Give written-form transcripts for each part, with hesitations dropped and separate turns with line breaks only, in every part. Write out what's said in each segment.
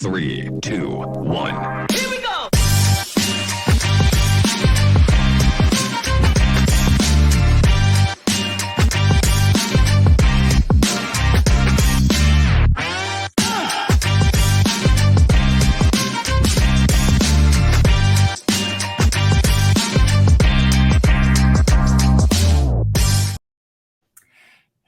3, 2, 1.
Here we go!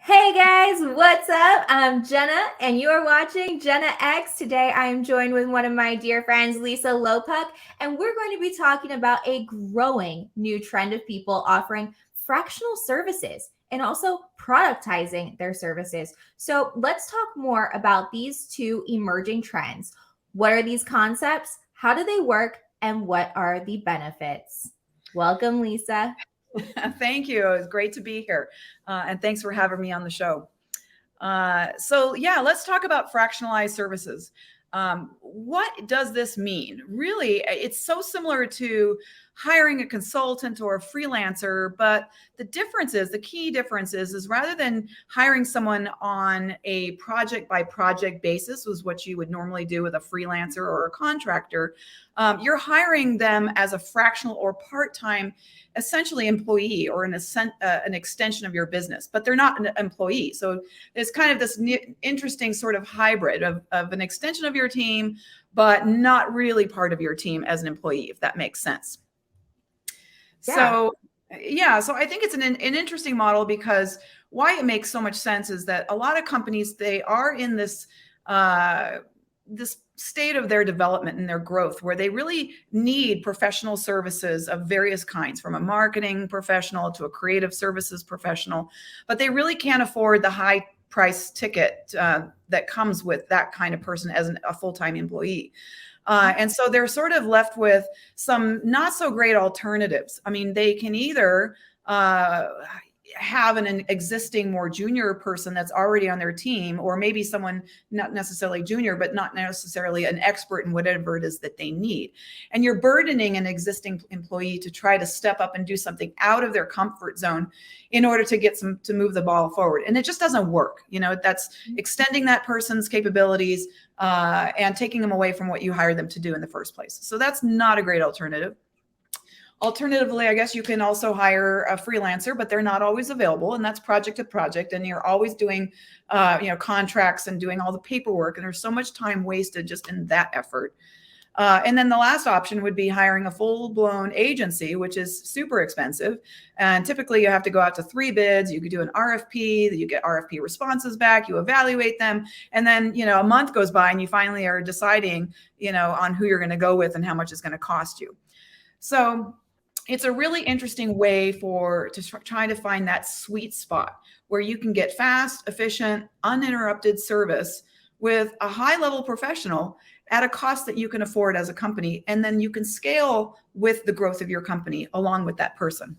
Hey guys, what's up? I'm Jenna and you are watching Jenna X. Today I am joined with one of my dear friends, Lisa Lopuck, and we're going to be talking about a growing new trend of people offering fractional services and also productizing their services. So let's talk more about these two emerging trends. What are these concepts? How do they work? And what are the benefits? Welcome, Lisa.
Thank you. It's great to be here. And thanks for having me on the show. So let's talk about fractionalized services. What does this mean? Really, it's so similar to hiring a consultant or a freelancer, but the key difference is rather than hiring someone on a project by project basis, was what you would normally do with a freelancer or a contractor, you're hiring them as a fractional or part-time, essentially employee or an extension of your business, but they're not an employee. So it's kind of this interesting sort of hybrid of an extension of your team, but not really part of your team as an employee, if that makes sense. Yeah. So I think it's an interesting model, because why it makes so much sense is that a lot of companies, they are in this state of their development and their growth where they really need professional services of various kinds, from a marketing professional to a creative services professional, but they really can't afford the high price ticket that comes with that kind of person as a full-time employee. And so they're sort of left with some not so great alternatives. I mean, they can either have an existing more junior person that's already on their team, or maybe someone not necessarily junior, but not necessarily an expert in whatever it is that they need. And you're burdening an existing employee to try to step up and do something out of their comfort zone in order to get to move the ball forward. And it just doesn't work. You know, that's extending that person's capabilities and taking them away from what you hired them to do in the first place. So that's not a great alternative. Alternatively, I guess you can also hire a freelancer, but they're not always available, and that's project to project, and you're always doing, contracts and doing all the paperwork, and there's so much time wasted just in that effort. And then the last option would be hiring a full-blown agency, which is super expensive, and typically you have to go out to 3 bids. You could do an RFP, you get RFP responses back, you evaluate them, and then a month goes by, and you finally are deciding, on who you're going to go with and how much it's going to cost you. So it's a really interesting way to try to find that sweet spot where you can get fast, efficient, uninterrupted service with a high-level professional at a cost that you can afford as a company, and then you can scale with the growth of your company along with that person.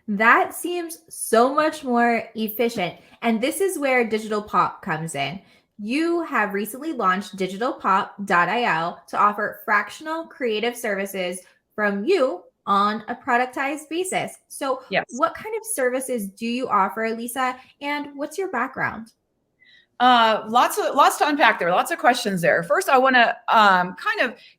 That seems so much more efficient. And this is where DigitalPop comes in. You have recently launched DigitalPop.io to offer fractional creative services from you on a productized basis. So yes. What kind of services do you offer, Lisa? And what's your background?
Lots to unpack there. Lots of questions there. First, I want to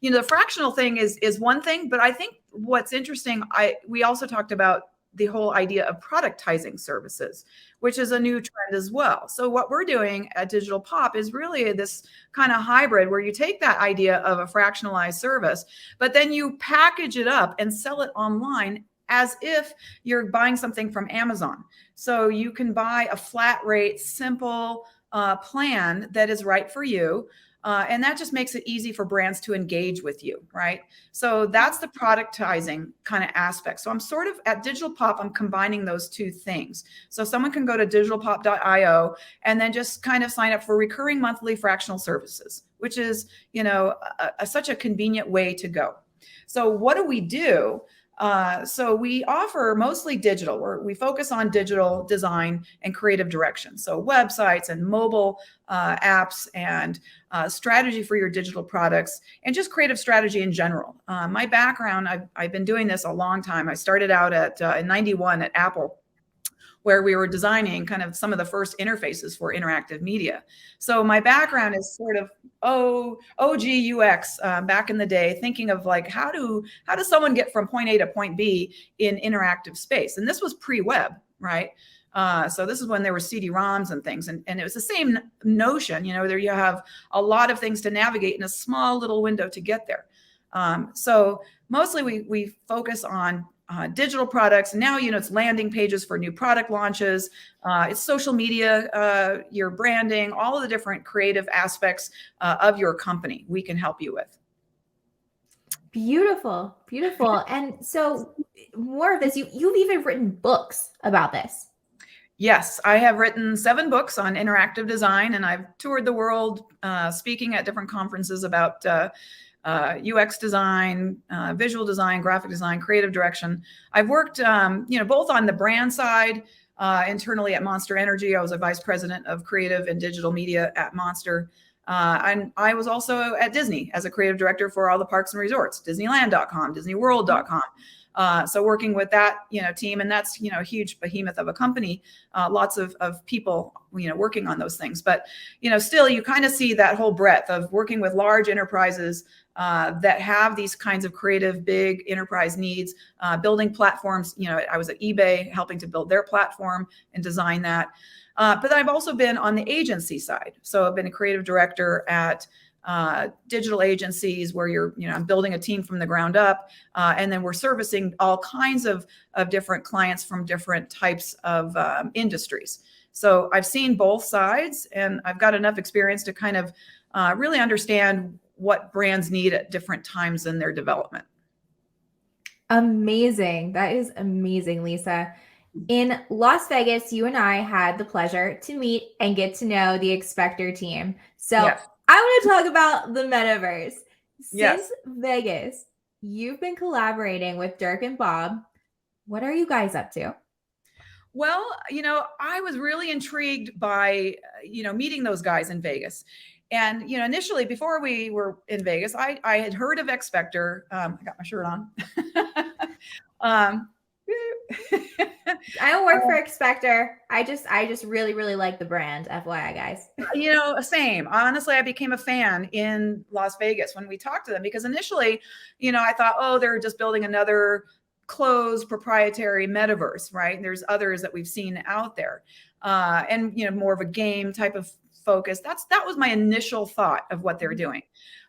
the fractional thing is one thing, but I think what's interesting, we also talked about the whole idea of productizing services, which is a new trend as well. So what we're doing at Digital Pop is really this kind of hybrid where you take that idea of a fractionalized service, but then you package it up and sell it online as if you're buying something from Amazon. So you can buy a flat rate, simple plan that is right for you. And that just makes it easy for brands to engage with you, right? So that's the productizing kind of aspect. So I'm sort of at Digital Pop, I'm combining those two things. So someone can go to digitalpop.io and then just kind of sign up for recurring monthly fractional services, which is, such a convenient way to go. So what do we do? So we offer mostly digital, we focus on digital design and creative direction. So websites and mobile apps and strategy for your digital products and just creative strategy in general. My background, I've been doing this a long time. I started out in 91 at Apple, where we were designing kind of some of the first interfaces for interactive media. So my background is sort of OG UX back in the day, thinking of like how does someone get from point A to point B in interactive space? And this was pre-web, right? So this is when there were CD-ROMs and things, and it was the same notion. There you have a lot of things to navigate in a small little window to get there. So mostly we focus on digital products. And now, it's landing pages for new product launches. It's social media, your branding, all of the different creative aspects of your company we can help you with.
Beautiful, beautiful. And so more of this, you've even written books about this.
Yes, I have written 7 books on interactive design, and I've toured the world speaking at different conferences about UX design, visual design, graphic design, creative direction. I've worked, both on the brand side, internally at Monster Energy. I was a vice president of creative and digital media at Monster. And I was also at Disney as a creative director for all the parks and resorts, Disneyland.com, DisneyWorld.com. So working with that, team, and that's, a huge behemoth of a company, lots of people, working on those things. But, still you kind of see that whole breadth of working with large enterprises that have these kinds of creative, big enterprise needs, building platforms. I was at eBay helping to build their platform and design that. But I've also been on the agency side. So I've been a creative director at digital agencies where I'm building a team from the ground up. And then we're servicing all kinds of different clients from different types of industries. So I've seen both sides, and I've got enough experience to kind of really understand what brands need at different times in their development.
Amazing. That is amazing, Lisa. In Las Vegas, you and I had the pleasure to meet and get to know the Expector team. So yes. I want to talk about the Metaverse. Since Vegas, you've been collaborating with Dirk and Bob. What are you guys up to?
Well, I was really intrigued by, meeting those guys in Vegas. And, initially, before we were in Vegas, I had heard of Expector. I got my shirt on.
I don't work for Expector. I just really, really like the brand, FYI, guys.
Same. Honestly, I became a fan in Las Vegas when we talked to them, because initially, I thought, oh, they're just building another closed proprietary metaverse, right? There's others that we've seen out there. And, more of a game type of focus. That was my initial thought of what they're doing.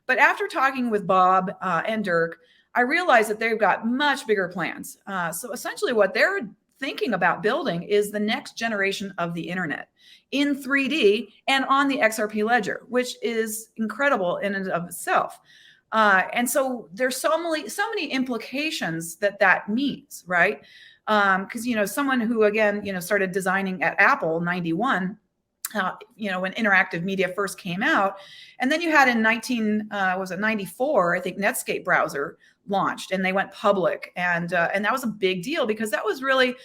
But after talking with Bob and Dirk, I realized that they've got much bigger plans. So essentially what they're thinking about building is the next generation of the internet in 3D and on the XRP ledger, which is incredible in and of itself. And so there's so many implications that means, right? Because, someone who, again, started designing at Apple 91, when interactive media first came out. And then you had in 94, I think Netscape browser launched and they went public. And that was a big deal because that was really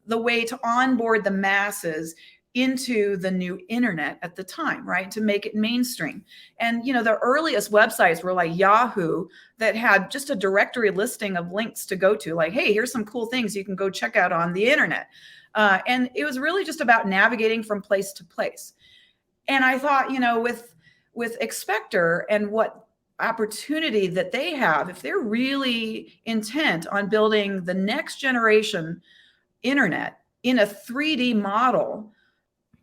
the way to onboard the masses into the new internet at the time, right? To make it mainstream. And, the earliest websites were like Yahoo that had just a directory listing of links to go to, like, hey, here's some cool things you can go check out on the internet. And it was really just about navigating from place to place. And I thought, with Expector and what opportunity that they have, if they're really intent on building the next generation internet in a 3D model,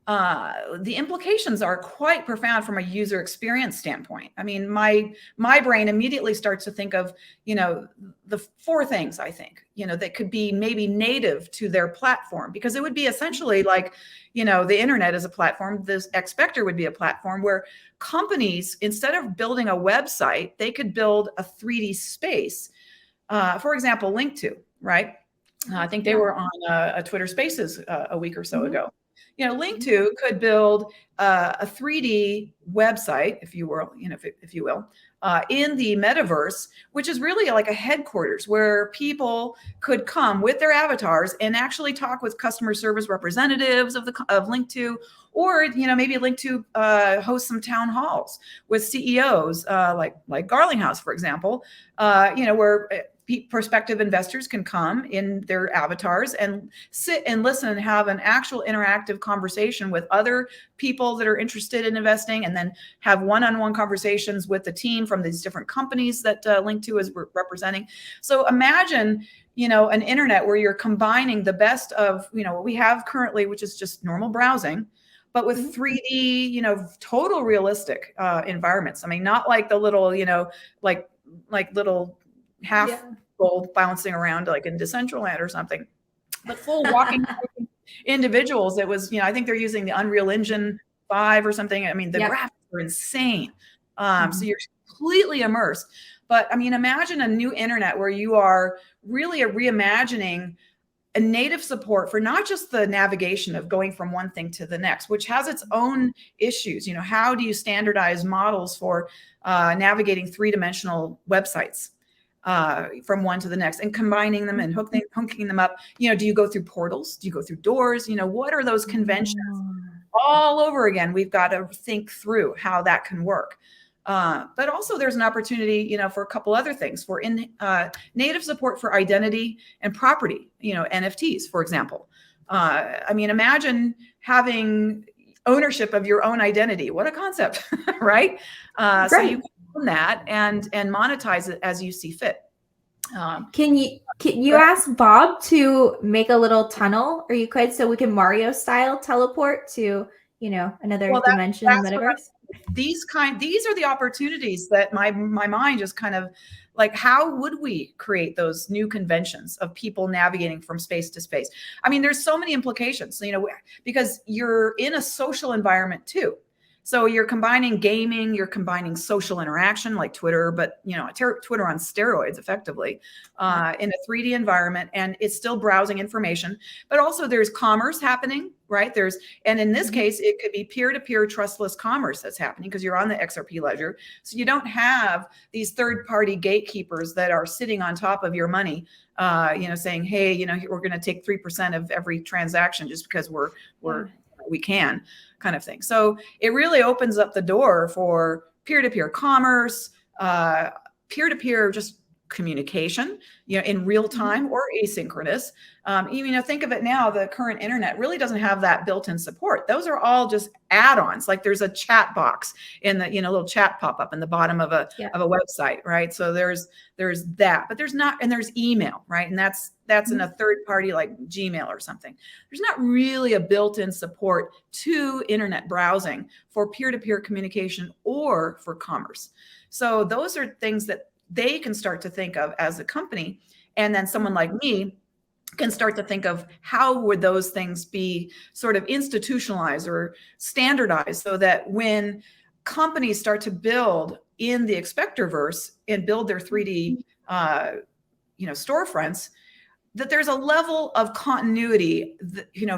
the implications are quite profound from a user experience standpoint. I mean, my brain immediately starts to think of, the 4 things I think, that could be maybe native to their platform, because it would be essentially like, the internet is a platform. This Expector would be a platform where companies, instead of building a website, they could build a 3D space. For example, Link2, right? I think they were on a Twitter Spaces a week or so ago. Link2 could build a 3D website, if you will, if you will, in the metaverse, which is really like a headquarters where people could come with their avatars and actually talk with customer service representatives of Link2, or maybe Link2 host some town halls with CEOs, like Garlinghouse, for example, where prospective investors can come in their avatars and sit and listen and have an actual interactive conversation with other people that are interested in investing, and then have one-on-one conversations with the team from these different companies that Link2 is representing. So imagine, an internet where you're combining the best of, what we have currently, which is just normal browsing, but with 3D, total realistic environments. I mean, not like the little, like little half full bouncing around like in Decentraland or something, but full walking individuals. It was, I think they're using the Unreal Engine 5 or something. I mean, the graphics are insane. So you're completely immersed. But I mean, imagine a new internet where you are really reimagining a native support for not just the navigation of going from one thing to the next, which has its own issues. How do you standardize models for navigating three-dimensional websites from one to the next, and combining them and hooking them up? Do you go through portals? Do you go through doors? What are those conventions? All over again, we've got to think through how that can work. But also there's an opportunity, for a couple other things, for native support for identity and property, NFTs, for example. I mean, imagine having ownership of your own identity. What a concept, right? So you can own that and monetize it as you see fit.
Can you ask Bob to make a little tunnel, or you could, so we can Mario style teleport to, another dimension in the metaverse?
These are the opportunities that my mind just kind of like, how would we create those new conventions of people navigating from space to space? I mean, there's so many implications, because you're in a social environment too. So you're combining gaming, you're combining social interaction like Twitter, but Twitter on steroids effectively, in a 3D environment, and it's still browsing information. But also there's commerce happening, right? And in this case, it could be peer-to-peer trustless commerce that's happening because you're on the XRP ledger. So you don't have these third-party gatekeepers that are sitting on top of your money, saying, hey, we're going to take 3% of every transaction just because we can, kind of thing. So it really opens up the door for peer-to-peer commerce, peer-to-peer just communication, in real time or asynchronous. Think of it now, the current internet really doesn't have that built-in support. Those are all just add-ons. Like there's a chat box in the, little chat pop-up in the bottom of a website, right? So there's that, but there's not, and there's email, right? And that's in a third party like Gmail or something. There's not really a built-in support to internet browsing for peer-to-peer communication or for commerce. So those are things that they can start to think of as a company. And then someone like me can start to think of how would those things be sort of institutionalized or standardized, so that when companies start to build in the Expectorverse and build their 3D, storefronts, that there's a level of continuity,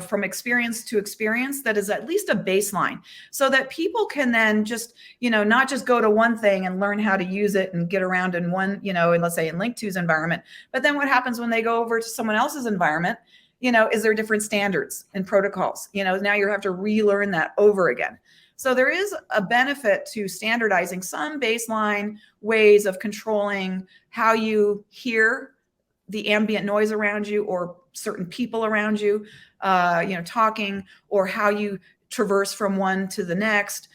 from experience to experience that is at least a baseline, so that people can then just, not just go to one thing and learn how to use it and get around in one, and let's say in Link2's environment, but then what happens when they go over to someone else's environment, is there different standards and protocols, now you have to relearn that over again. So there is a benefit to standardizing some baseline ways of controlling how you hear the ambient noise around you, or certain people around you, talking, or how you traverse from one to the next.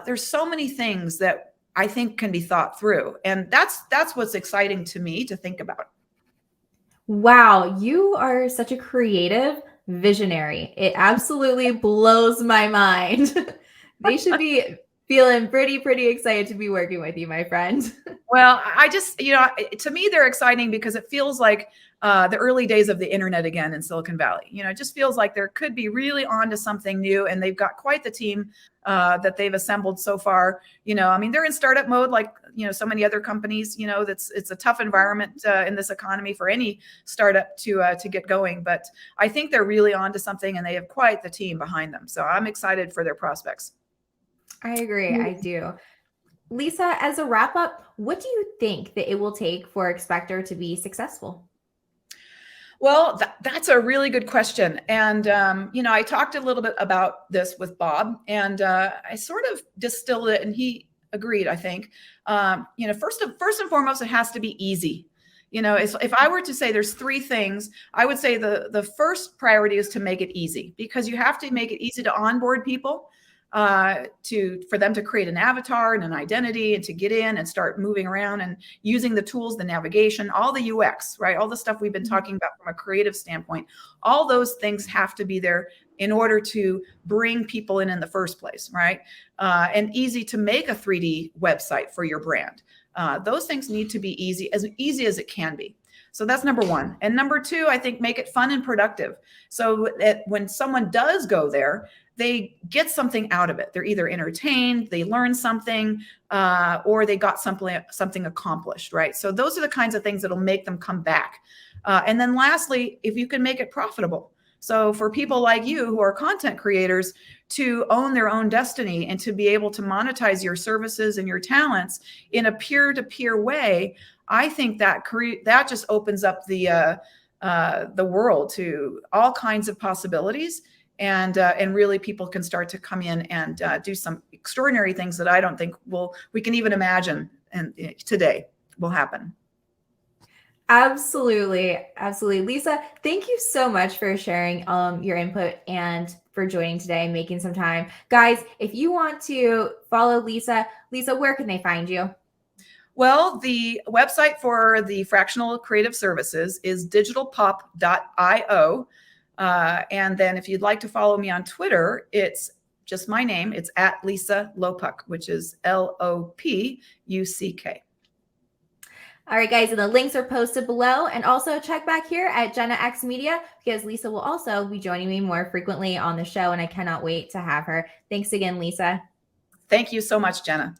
There's so many things that I think can be thought through. And that's what's exciting to me to think about.
Wow, you are such a creative visionary. It absolutely blows my mind. They should be feeling pretty excited to be working with you, my friend.
Well, I just, to me, they're exciting because it feels like the early days of the internet again in Silicon Valley. It just feels like there could be really onto something new, and they've got quite the team that they've assembled so far. They're in startup mode, like, so many other companies. It's a tough environment in this economy for any startup to get going. But I think they're really onto something, and they have quite the team behind them. So I'm excited for their prospects.
I agree. I do. Lisa, as a wrap up, what do you think that it will take for Expector to be successful?
Well, that's a really good question. And, I talked a little bit about this with Bob, and I sort of distilled it, and he agreed, I think. First and foremost, it has to be easy. You know, if I were to say there's three things, I would say the first priority is to make it easy, because you have to make it easy to onboard people, for them to create an avatar and an identity and to get in and start moving around and using the tools, the navigation, all the UX, right? All the stuff we've been talking about from a creative standpoint, all those things have to be there in order to bring people in the first place, right? And easy to make a 3D website for your brand. Those things need to be easy as it can be. So that's number one. And number two, I think make it fun and productive. So that when someone does go there, they get something out of it. They're either entertained, they learn something, or they got something accomplished, right? So those are the kinds of things that'll make them come back. And then lastly, if you can make it profitable. So for people like you who are content creators to own their own destiny and to be able to monetize your services and your talents in a peer-to-peer way, I think that just opens up the world to all kinds of possibilities, and really people can start to come in and do some extraordinary things that I don't think we can even imagine and today will happen.
Absolutely. Absolutely. Lisa, thank you so much for sharing your input and for joining today and making some time. Guys, if you want to follow Lisa, where can they find you?
Well, the website for the Fractional Creative Services is digitalpop.io. And then if you'd like to follow me on Twitter, it's just my name. It's at Lisa Lopuck, which is Lopuck.
All right, guys, and the links are posted below. And also check back here at Jenna X Media, because Lisa will also be joining me more frequently on the show, and I cannot wait to have her. Thanks again, Lisa.
Thank you so much, Jenna.